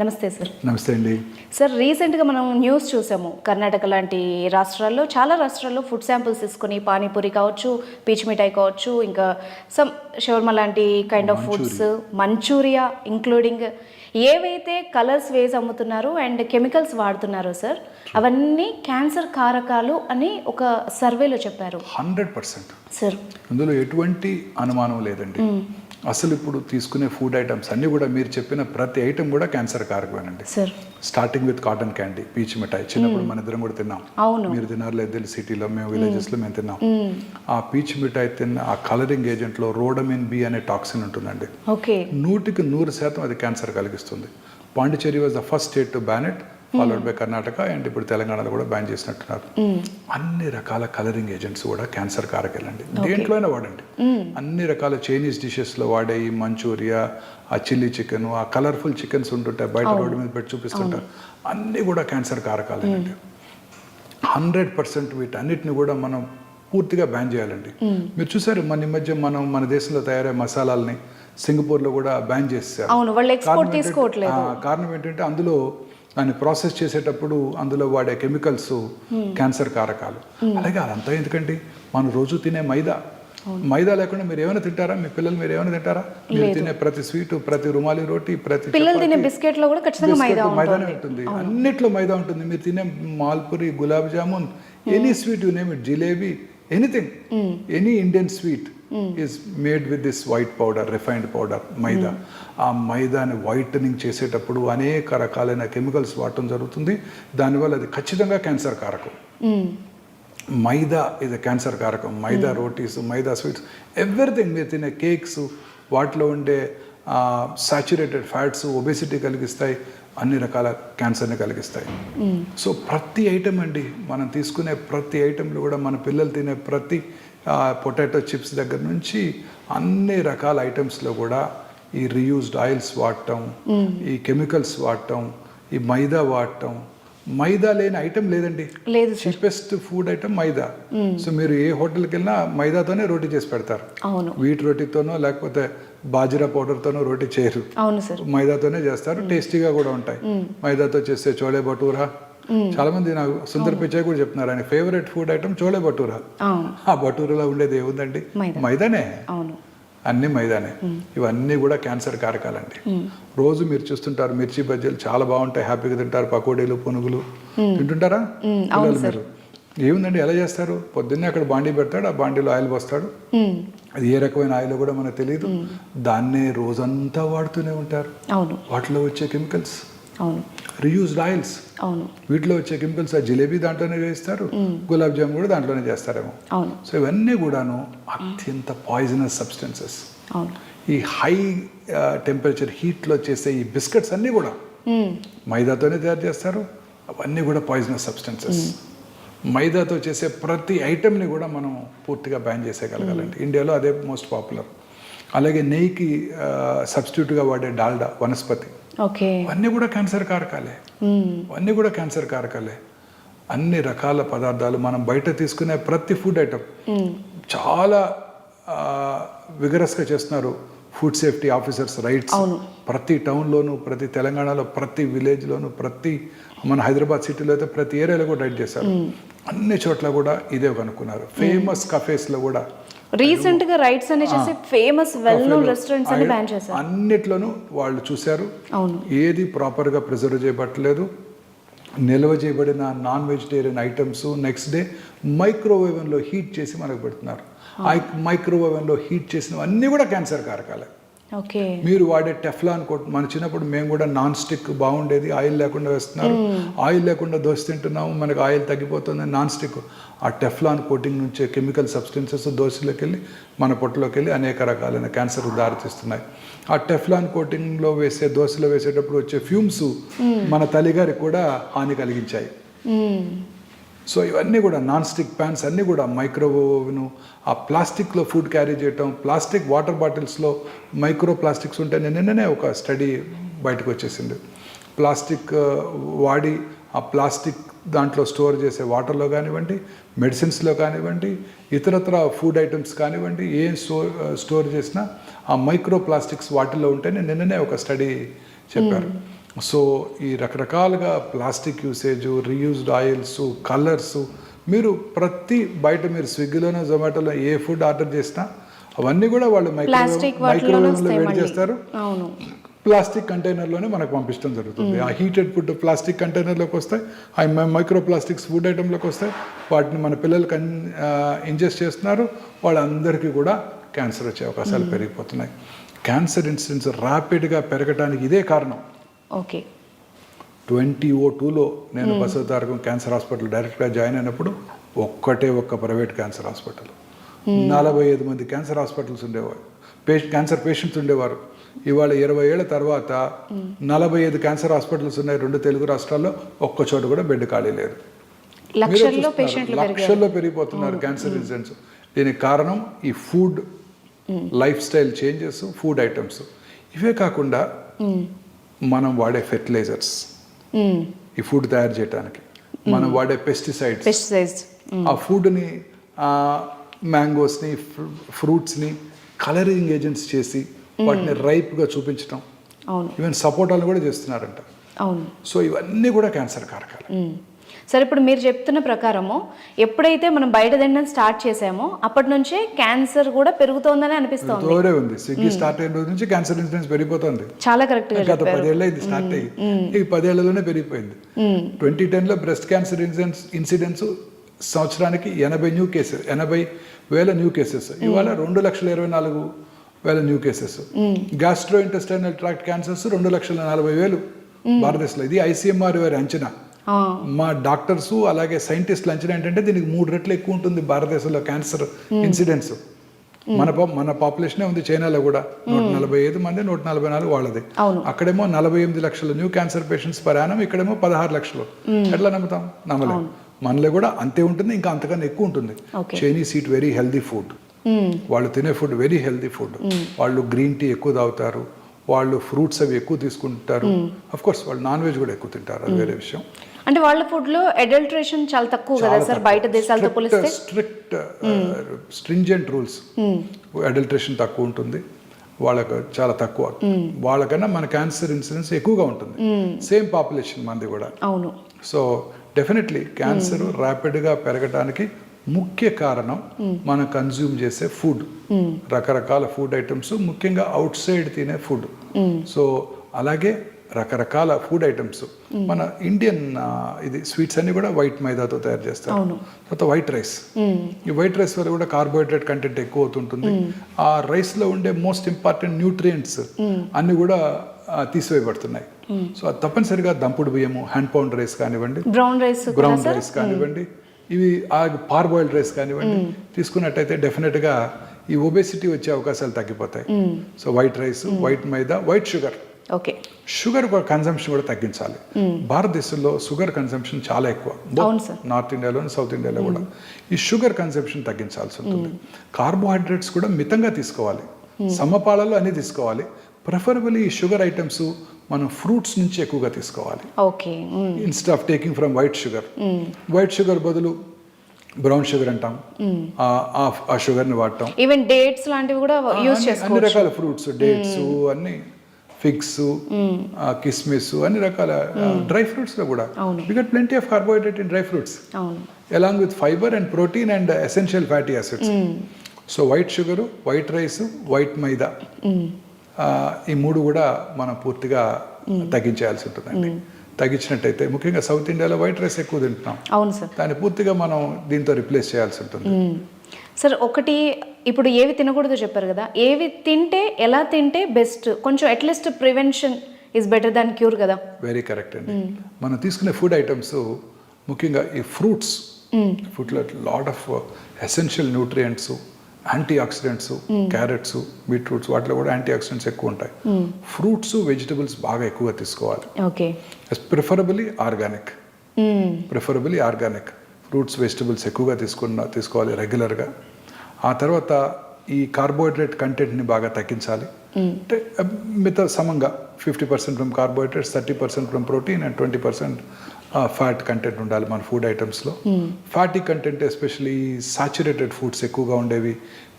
నమస్తే సార్. నమస్తే అండి. సార్, రీసెంట్గా మనం న్యూస్ చూసాము. కర్ణాటక లాంటి రాష్ట్రాల్లో, చాలా రాష్ట్రాల్లో ఫుడ్ శాంపిల్స్ తీసుకొని పానీపూరి కావచ్చు, పీచ్ మిఠాయి కావచ్చు, ఇంకా సమ్ షవర్మా లాంటి kind of foods, Manchuria including ఏవైతే కలర్స్ వేసి అమ్ముతున్నారో అండ్ కెమికల్స్ వాడుతున్నారో సార్, అవన్నీ క్యాన్సర్ కారకాలు అని ఒక సర్వేలో చెప్పారు. 100% సార్, అందులో ఎటువంటి అనుమానం లేదండి. అసలు ఇప్పుడు తీసుకునే ఫుడ్ ఐటమ్స్ అన్నీ కూడా మీరు చెప్పిన ప్రతి ఐటమ్ కూడా క్యాన్సర్ కారకమేనండి. Sir, starting with cotton candy, పీచ్ మిఠాయి. చిన్నప్పుడు మన ఇద్దరం కూడా తిన్నాం. అవును, మీరు తిన్నారు లేదు తెలియదు, సిటీలో మేము విలేజెస్లో మేము తిన్నాం. ఆ పీచ్ మిఠాయి తిన్న ఆ కలరింగ్ ఏజెంట్లో రోడమిన్ బి అనే టాక్సిన్ ఉంటుందండి. ఓకే, 100% అది క్యాన్సర్ కలిగిస్తుంది. Pondicherry was the first state to ban it, followed by Karnataka, and ఇప్పుడు తెలంగాణలో కూడా బ్యాన్ చేసినట్టున్నారు. అన్ని రకాల కలరింగ్ ఏజెంట్స్ కూడా క్యాన్సర్ కారకాలండి. దేంట్లోనే వాడండి. అన్ని రకాల చైనీస్ డిషెస్లో వాడే ఈ మంచూరియా, ఆ చిల్లీ చికెన్, ఆ కలర్ఫుల్ చికెన్స్ ఉంటుంటాయి బయట రోడ్డు మీద పెట్టి చూపిస్తుంటారు, అన్నీ కూడా క్యాన్సర్ కారకాలండి. 100% వీటన్నిటిని కూడా మనం పూర్తిగా బ్యాన్ చేయాలండి. మీరు చూసారు మన ఈ మధ్య మన దేశంలో తయారయ్యే మసాలాలని సింగపూర్లో కూడా బ్యాన్ చేశారు. కారణం ఏంటంటే అందులో దాన్ని ప్రాసెస్ చేసేటప్పుడు అందులో వాడే కెమికల్స్ క్యాన్సర్ కారకాలు. అలాగే అదంతా ఎందుకండి, మనం రోజు తినే మైదా లేకుండా మీరు ఏమైనా తింటారా? మీ పిల్లలు మీరు ఏమైనా తింటారా? మీరు తినే ప్రతి స్వీటు, ప్రతి రుమాలి రోటీ, ప్రతి బిస్కెట్ లో కూడా ఖచ్చితంగా మైదానే ఉంటుంది. అన్నిట్లో మైదా ఉంటుంది. మీరు తినే malpuri, gulab jamun, any sweet you name it, jalebi, anything, any Indian sweet is made with this white powder, refined powder, maida. ఆ మైదాని వైటనింగ్ చేసేటప్పుడు అనేక రకాలైన కెమికల్స్ వాడటం జరుగుతుంది. దానివల్ల అది ఖచ్చితంగా క్యాన్సర్ కారకం. మైదా ఇది క్యాన్సర్ కారకం. మైదా రోటీస్, మైదా స్వీట్స్, ఎవ్రీథింగ్. మీరు తినే కేక్స్, వాటిలో ఉండే సాచురేటెడ్ ఫ్యాట్స్ ఒబేసిటీ కలిగిస్తాయి, అన్ని రకాల క్యాన్సర్ని కలిగిస్తాయి. సో ప్రతి ఐటమ్ అండి, మనం తీసుకునే ప్రతి ఐటెంలో కూడా మన పిల్లలు తినే ప్రతి పొటాటో చిప్స్ దగ్గర నుంచి అన్ని రకాల ఐటమ్స్లో కూడా ఈ రీయూజ్డ్ ఆయిల్స్ వాడటం, ఈ కెమికల్స్ వాడటం, ఈ మైదా వాడటం. మైదా లేని ఐటమ్ లేదండి. చీపెస్ట్ ఫుడ్ ఐటమ్ మైదా. సో మీరు ఏ హోటల్కి వెళ్ళినా మైదాతోనే రోటీ చేసి పెడతారు. వీట్ రోటీతోనో లేకపోతే బాజిరా పౌడర్తోనో రోటీ చేయరు, మైదాతోనే చేస్తారు. టేస్టీగా కూడా ఉంటాయి. మైదాతో చేస్తే చోలే భటూరా, చాలా మంది నాకు సుందర్ పిచాయ్ కూడా చెప్తున్నారు ఆయన favourite food item chole bhatura. ఆ భటూరాలో ఉండేది ఏముందండి? మైదానే, అన్ని మైదానే. ఇవన్నీ కూడా క్యాన్సర్ కారకాలండి. రోజు మీరు చూస్తుంటారు మిర్చి బజ్జీలు చాలా బాగుంటాయి, హ్యాపీగా తింటారు. పకోడీలు, పునుగులు తింటుంటారా పిల్లలు? మీరు ఏముందండి ఎలా చేస్తారు? పొద్దున్నే అక్కడ బాండీ పెడతాడు, ఆ బాండీలో ఆయిల్ పోస్తాడు. అది ఏ రకమైన ఆయిల్ కూడా మనకు తెలియదు. దాన్నే రోజంతా వాడుతూనే ఉంటారు. వాటిలో వచ్చే కెమికల్స్ రీయూజ్డ్ ఆయిల్స్, వీటిలో వచ్చే కెమికల్స్. ఆ జిలేబీ దాంట్లోనే వేస్తారు, గులాబ్ జామ్ కూడా దాంట్లోనే చేస్తారేమో. సో ఇవన్నీ కూడాను అత్యంత పాయిజనస్ సబ్స్టెన్సెస్. ఈ హై టెంపరేచర్ హీట్లో చేసే ఈ బిస్కెట్స్ అన్నీ కూడా మైదాతోనే తయారు చేస్తారు. అవన్నీ కూడా పాయిజనస్ సబ్స్టెన్సెస్. మైదాతో చేసే ప్రతి ఐటెంని కూడా మనం పూర్తిగా బ్యాన్ చేసేయగలగాలండి. ఇండియాలో అదే మోస్ట్ పాపులర్. అలాగే నెయ్యికి సబ్స్టిట్యూట్గా వాడే డాల్డా, వనస్పతి, అన్నీ కూడా క్యాన్సర్ కారకాలే. అన్నీ కూడా క్యాన్సర్ కారకాలే. అన్ని రకాల పదార్థాలు మనం బయట తీసుకునే ప్రతి ఫుడ్ ఐటమ్ చాలా విగరస్గా చేస్తున్నారు ఫుడ్ సేఫ్టీ ఆఫీసర్స్ రైట్స్. ప్రతి టౌన్లోను, ప్రతి తెలంగాణలో, ప్రతి విలేజ్లోను, ప్రతి మన హైదరాబాద్ సిటీలో అయితే ప్రతి ఏరియాలో కూడా రైట్ చేశారు. అన్ని చోట్ల కూడా ఇదే కనుక్కున్నారు. ఫేమస్ కఫేస్లో కూడా రీసెంట్ గా రైట్స్ అనే చేసి ఫేమస్ వెల్ నోన్ రెస్టారెంట్స్ అని బ్యాన్ చేశారు. అన్నిట్లోనూ వాళ్ళు చూశారు ఏది ప్రాపర్ గా ప్రిజర్వ్ చేయబట్టలేదు. నిల్వ చేయబడిన non vegetarian items next day మైక్రోవేవ్లో హీట్ చేసి మనకు పెడుతున్నారు. ఆ మైక్రోవేవ్లో హీట్ చేసినవి అన్నీ కూడా క్యాన్సర్ కారకాలే. మీరు వాడే టెఫ్లాన్ కోట్, మన చిన్నప్పుడు మేము కూడా నాన్ స్టిక్ బాగుండేది, ఆయిల్ లేకుండా వేస్తున్నారు. ఆయిల్ లేకుండా దోశ తింటున్నాము, మనకు ఆయిల్ తగ్గిపోతుంది. నాన్ స్టిక్, ఆ టెఫ్లాన్ కోటింగ్ నుంచే కెమికల్ సబ్స్టెన్సెస్ దోశలోకి వెళ్ళి మన పొట్టలోకి వెళ్ళి అనేక రకాలైన క్యాన్సర్కు దారితీస్తున్నాయి. ఆ టెఫ్లాన్ కోటింగ్లో వేసే దోశలో వేసేటప్పుడు వచ్చే ఫ్యూమ్స్ మన తల్లిగారికి కూడా హాని కలిగించాయి. సో ఇవన్నీ కూడా నాన్ స్టిక్ ప్యాన్స్ అన్నీ కూడా మైక్రోవేవ్ను, ఆ ప్లాస్టిక్లో ఫుడ్ క్యారీ చేయటం, ప్లాస్టిక్ వాటర్ బాటిల్స్లో మైక్రో ప్లాస్టిక్స్ ఉంటే నిన్ననే ఒక స్టడీ బయటకు వచ్చేసింది. ప్లాస్టిక్ వాడి ఆ ప్లాస్టిక్ దాంట్లో స్టోర్ చేసే వాటర్లో కానివ్వండి, మెడిసిన్స్లో కానివ్వండి, ఇతరత్ర ఫుడ్ ఐటమ్స్ కానివ్వండి, ఏం స్టోర్ చేసినా ఆ మైక్రో ప్లాస్టిక్స్ వాటిల్లో ఉంటేనే నిన్ననే ఒక స్టడీ చెప్పారు. సో ఈ రకరకాలుగా plastic usage, reused oils, colours, మీరు బయట మీరు స్విగ్గీలోనో జొమాటోలో ఏ ఫుడ్ ఆర్డర్ చేసినా అవన్నీ కూడా వాళ్ళు మైక్రోవేవ్లో వేడి చేస్తారు, అవును, ప్లాస్టిక్ కంటైనర్లోనే మనకు పంపించడం జరుగుతుంది. ఆ హీటెడ్ ఫుడ్ ప్లాస్టిక్ కంటైనర్లోకి వస్తాయి, ఆ మైక్రో ప్లాస్టిక్స్ ఫుడ్ ఐటెంలోకి వస్తాయి, వాటిని మన పిల్లలకి ఇంజెస్ట్ చేస్తున్నారు, వాళ్ళందరికీ కూడా క్యాన్సర్ వచ్చే అవకాశాలు పెరిగిపోతున్నాయి. క్యాన్సర్ ఇన్సిడెన్స్ ర్యాపిడ్గా పెరగడానికి ఇదే కారణం. ఓకే, 2002లో నేను బసవతారకం క్యాన్సర్ హాస్పిటల్ డైరెక్ట్గా జాయిన్ అయినప్పుడు ఒక్క ప్రైవేట్ క్యాన్సర్ హాస్పిటల్, 45 మంది క్యాన్సర్ హాస్పిటల్స్ ఉండేవారు, క్యాన్సర్ పేషెంట్స్ ఉండేవారు. ఇవాళ 20 ఏళ్ల తర్వాత 45 క్యాన్సర్ హాస్పిటల్స్ ఉన్నాయి 2 తెలుగు రాష్ట్రాల్లో, ఒక్క చోట కూడా బెడ్ ఖాళీ లేదు. లక్షల్లో పెరిగిపోతున్నారు క్యాన్సర్ ఇన్సిడెంట్స్. దీనికి కారణం ఈ food life style changes, food items. ఇవే కాకుండా మనం వాడే ఫెర్టిలైజర్స్, ఈ ఫుడ్ తయారు చేయడానికి మనం వాడే పెస్టిసైడ్స్, ఆ ఫుడ్ని మ్యాంగోస్ని, ఫ్రూట్స్ని కలరింగ్ ఏజెంట్స్ చేసి వాటిని రైప్గా చూపించడం, ఈవెన్ సపోటాలు కూడా చేస్తున్నారంట. అవును. సో ఇవన్నీ కూడా క్యాన్సర్ కారకాలు. సరే, ఇప్పుడు మీరు చెప్తున్న ప్రకారము ఎప్పుడైతే మనం బయట తినడం స్టార్ట్ చేసామో అప్పటి నుంచే క్యాన్సర్ కూడా పెరుగుతోందని అనిపిస్తుంది. స్విగ్గీ స్టార్ట్ అయిన రోజు నుంచి క్యాన్సర్ ఇన్సిడెన్స్ పెరిగిపోతుంది. చాలా కరెక్ట్ గా గత 10 ఏళ్ళు అయింది స్టార్ట్ అయ్యి, ఈ 10 ఏళ్లలోనే పెరిగిపోయింది. 2010లో బ్రెస్ట్ క్యాన్సర్ ఇన్సిడెన్స్ సంవత్సరానికి 80,000 న్యూ కేసెస్, ఇవాళ 2,24,000 new cases. Gastro intestinal tract cancers 2,40,000 భారతదేశంలో. ఇది ICMR వారి అంచనా. మా డాక్టర్స్ అలాగే సైంటిస్టులు అంచనా ఏంటంటే దీనికి 3 రెట్లు ఎక్కువ ఉంటుంది భారతదేశంలో క్యాన్సర్ ఇన్సిడెన్స్. మన పాపులేషనే ఉంది చైనాలో కూడా 145 మంది, 144 వాళ్ళది. అక్కడేమో 48 లక్షల new cancer patients per annum, ఇక్కడేమో 16 లక్షలు. ఎట్లా నమ్ముతాం? నమ్మలేం. మనలో కూడా అంతే ఉంటుంది, ఇంకా అంతకన్నా ఎక్కువ ఉంటుంది. Chinese eat very healthy food, వాళ్ళు తినే ఫుడ్ వెరీ హెల్దీ ఫుడ్. వాళ్ళు గ్రీన్ టీ ఎక్కువ తాగుతారు, వాళ్ళు ఫ్రూట్స్ అవి ఎక్కువ తీసుకుంటారు. అఫ్ కోర్స్ వాళ్ళు నాన్ వెజ్ కూడా ఎక్కువ తింటారు, అది వేరే విషయం. అంటే వాళ్ళ ఫుడ్ లో అడల్టరేషన్ చాలా తక్కువ కదా సార్, బయట దేశాలతో పోలిస్తే స్ట్రిక్ట్ స్ట్రింజెంట్ రూల్స్, అడల్టరేషన్ తక్కువ ఉంటుంది వాళ్ళకు, చాలా తక్కువ. వాళ్ళకన్నా మన క్యాన్సర్ ఇన్సిడెన్స్ ఎక్కువగా ఉంటుంది, సేమ్ పాపులేషన్ మనది కూడా. అవును. సో డెఫినెట్లీ క్యాన్సర్ ర్యాపిడ్గా పెరగడానికి ముఖ్య కారణం మనం కన్జ్యూమ్ చేసే ఫుడ్, రకరకాల ఫుడ్ ఐటమ్స్, ముఖ్యంగా అవుట్ సైడ్ తినే ఫుడ్. సో అలాగే రకరకాల ఫుడ్ ఐటమ్స్. మన ఇండియన్ ఇది స్వీట్స్ అన్ని కూడా వైట్ మైదాతో తయారు చేస్తారు. తర్వాత వైట్ రైస్, ఈ వైట్ రైస్ వల్ల కూడా కార్బోహైడ్రేట్ కంటెంట్ ఎక్కువ అవుతుంటుంది. ఆ రైస్లో ఉండే మోస్ట్ ఇంపార్టెంట్ న్యూట్రియంట్స్ అన్ని కూడా తీసివేయబడుతున్నాయి. సో అది తప్పనిసరిగా దంపుడు బియ్యము, హ్యాండ్ పౌండ్ రైస్ కానివ్వండి, బ్రౌన్ రైస్ కానివ్వండి, ఇవి పార్బాయిల్డ్ రైస్ కానివ్వండి తీసుకున్నట్టయితే డెఫినెట్గా ఈ ఒబేసిటీ వచ్చే అవకాశాలు తగ్గిపోతాయి. సో వైట్ రైస్, వైట్ మైదా, వైట్ షుగర్, షుగర్ కన్సంప్షన్ కూడా తగ్గించాలి. భారతదేశంలో షుగర్ కన్సంప్షన్ చాలా ఎక్కువ, నార్త్ ఇండియాలో, సౌత్ ఇండియాలో కూడా ఈ షుగర్ కన్సంప్షన్ తగ్గించాల్సి ఉంటుంది. కార్బోహైడ్రేట్స్ కూడా మితంగా తీసుకోవాలి, సమపాలలో అన్ని తీసుకోవాలి. ప్రిఫరబుల్లీ ఈ షుగర్ ఐటమ్స్ మనం ఫ్రూట్స్ నుంచి ఎక్కువగా తీసుకోవాలి. Instead of taking from white sugar. White sugar బదులు బ్రౌన్ షుగర్ అంటాం, ఆ షుగర్ని వాడటం. ఈవెన్ డేట్స్ లాంటివి కూడా యూస్ చేసుకోవచ్చు. అన్ని రకాల ఫ్రూట్స్, డేట్స్, అన్ని ఫిగ్స్, కిస్మిస్, అన్ని రకాల డ్రై ఫ్రూట్స్ లో కూడా we get plenty of carbohydrate in dry fruits along with fibre and protein and essential fatty acids. So white sugar, white rice, white maida, ఈ 3 కూడా మనం పూర్తిగా తగ్గించేయాల్సి ఉంటుందండి. తగ్గించినట్టయితే ముఖ్యంగా సౌత్ ఇండియాలో వైట్ రైస్ ఎక్కువ తింటున్నాం. అవును సార్. దాన్ని పూర్తిగా మనం దీంతో రిప్లేస్ చేయాల్సి ఉంటుంది. సార్, ఒకటి ఇప్పుడు ఏవి తినకూడదో చెప్పారు కదా, ఏవి తింటే, ఎలా తింటే బెస్ట్? కొంచెం at least prevention is better than cure కదా. వెరీ కరెక్ట్ అండి. మనం తీసుకునే ఫుడ్ ఐటమ్స్ ముఖ్యంగా ఈ ఫ్రూట్స్, ఫుడ్లో lot of essential nutrients, antioxidants, carrots, beetroots, వాటిలో కూడా యాంటీ ఆక్సిడెంట్స్ ఎక్కువ ఉంటాయి. ఫ్రూట్స్, వెజిటబుల్స్ బాగా ఎక్కువగా తీసుకోవాలి. ప్రిఫరబుల్లీ ఆర్గానిక్ ఫ్రూట్స్, వెజిటబుల్స్ ఎక్కువగా తీసుకోవాలి రెగ్యులర్గా. ఆ తర్వాత ఈ కార్బోహైడ్రేట్ కంటెంట్ని బాగా తగ్గించాలి. అంటే మిగతా సమంగా 50% from carbohydrates, 30% from protein and 20% fat content ఉండాలి మన ఫుడ్ ఐటమ్స్లో. Fatty content especially saturated foods ఎక్కువగా ఉండేవి,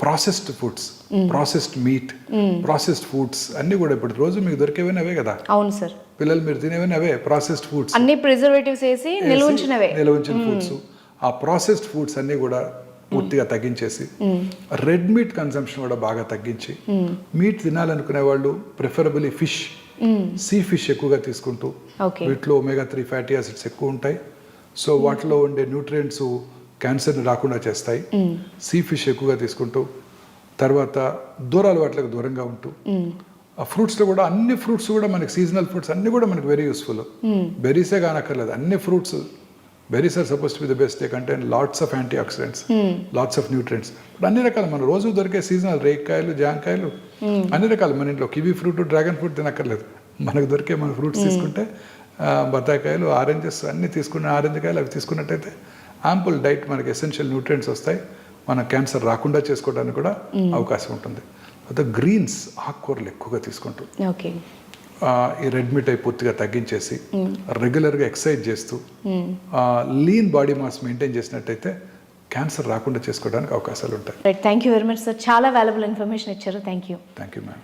processed foods, processed meat, processed foods అన్నీ కూడా ఇప్పుడు రోజు మీకు దొరికేవన్నీ అవే కదా. అవును సార్. పిల్లలు మీరు తినేవన్నీ అవే ప్రాసెస్డ్ ఫుడ్స్, అన్ని ప్రిజర్వేటివ్స్ వేసి నిల్వ ఉంచినవే. నిల్వ ఉంచిన ఫుడ్స్. ఆ ప్రాసెస్డ్ ఫుడ్స్ అన్నీ కూడా పూర్తిగా తగ్గించేసి రెడ్ మీట్ కన్సంప్షన్ కూడా బాగా తగ్గించి మీట్ తినాలనుకునే వాళ్ళు ప్రిఫరబుల్లీ ఫిష్, సీ ఫిష్ ఎక్కువగా తీసుకుంటూ, వీటిలో omega-3 ఫ్యాటీ యాసిడ్స్ ఎక్కువ ఉంటాయి. సో వాటిలో ఉండే న్యూట్రియంట్స్ క్యాన్సర్ని రాకుండా చేస్తాయి. సీ ఫిష్ ఎక్కువగా తీసుకుంటూ, తర్వాత అలవాట్లకు దూరంగా ఉంటూ, ఆ ఫ్రూట్స్లో కూడా అన్ని ఫ్రూట్స్ కూడా మనకి సీజనల్ ఫ్రూట్స్ అన్ని కూడా మనకి వెరీ యూస్ఫుల్. బెర్రీసే కానక్కర్లేదు, అన్ని fruits. Berries are supposed to be the best. They contain lots of antioxidants, lots of nutrients. ఇప్పుడు అన్ని రకాలు మన రోజు దొరికే సీజనల్ రేక్కాయలు, జాంకాయలు, అన్ని రకాలు మన ఇంట్లో కివీ ఫ్రూట్, డ్రాగన్ ఫ్రూట్ తినక్కర్లేదు. మనకు దొరికే మన ఫ్రూట్స్ తీసుకుంటే, బత్తాయికాయలు, ఆరెంజెస్ అన్నీ తీసుకున్న, ఆరెంజ్ కాయలు అవి తీసుకున్నట్టయితే యాంపుల్ డైట్ మనకి ఎసెన్షియల్ న్యూట్రియంట్స్ వస్తాయి. మన క్యాన్సర్ రాకుండా చేసుకోవడానికి కూడా అవకాశం ఉంటుంది. తర్వాత గ్రీన్స్, ఆకుకూరలు ఎక్కువగా తీసుకుంటూ, ఈ రెడ్ మీట్ అయి పూర్తిగా తగ్గించేసి రెగ్యులర్గా ఎక్సర్సైజ్ చేస్తూ లీన్ బాడీ మాస్ మెయింటైన్ చేసినట్టయితే క్యాన్సర్ రాకుండా చేసుకోవడానికి అవకాశాలు ఉంటాయి. Thank you very much sir, చాలా వాల్యుబుల్ ఇన్ఫర్మేషన్ ఇచ్చారు. Thank you. Thank you ma'am.